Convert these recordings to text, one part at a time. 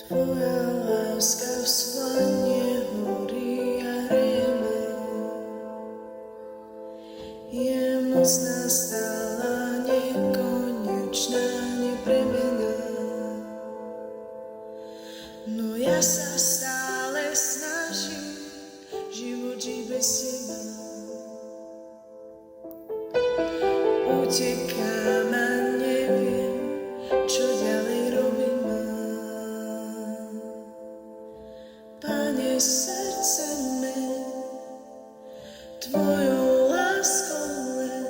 Tvoja láska v slane horí a hrieme, je mocná, stála, nekonečná, nepremenná. No ja sa stále snažím život žiť bez teba. Utekám a neviem, čo ďalej robím mám. Pane, srdce me, tvojou láskou len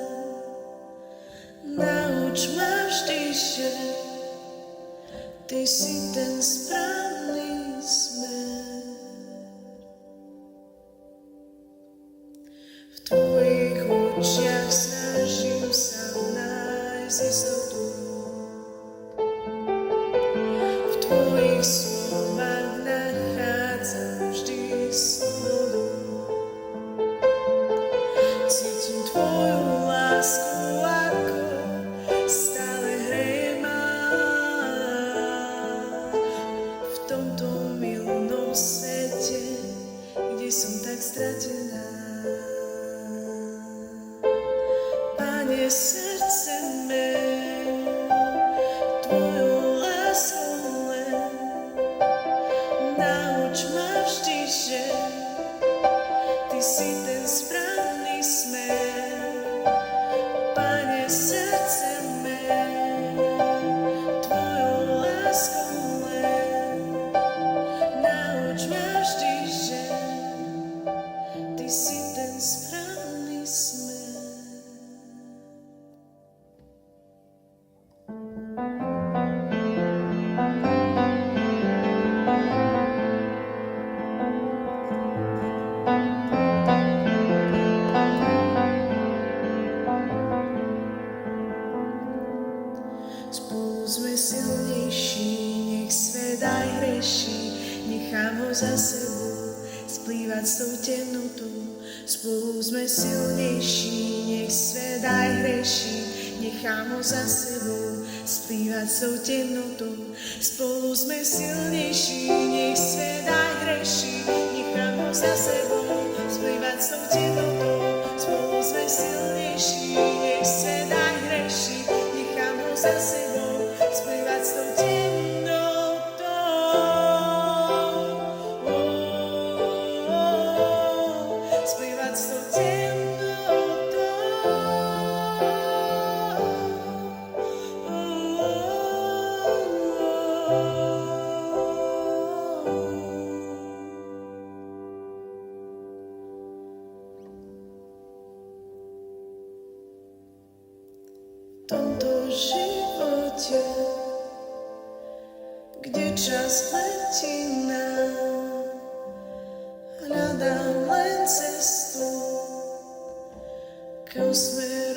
nauč ma vždy, že ty si ten správny smer. V tvojich očiach snažím sa nájsť istotu, v tvojich slovách nachádzam vždy slobodu. Cítim tvoju lásku, ako stále hreje ma v tomto milnom svete, kde som tak stratená. Pane, srdce me, tvojou láskou len nauč ma vždy, že ty si ten správny smer. Pane, srdce me, tvojou láskou len nauč ma vždy, že ty si ten správny smer. Spolu sme silnejší, nech svet aj hreší, nechám ho za sebou splývať s tou temnotou. Spolu sme silnejší, nech svet aj hreší, nechám ho za sebou splývať s tou temnotou. Spolu sme silnejší, nech svet aj hreší, nechám ho za sebou splývať s tou temnotou. Spolu sme silnejší, nech svet aj hreší, nechám ho za sebou splývať s tou temnotou. Splývať s tou temnotou. V tomto živote, kde čas letí nám, hľadám len cestu, kam smer.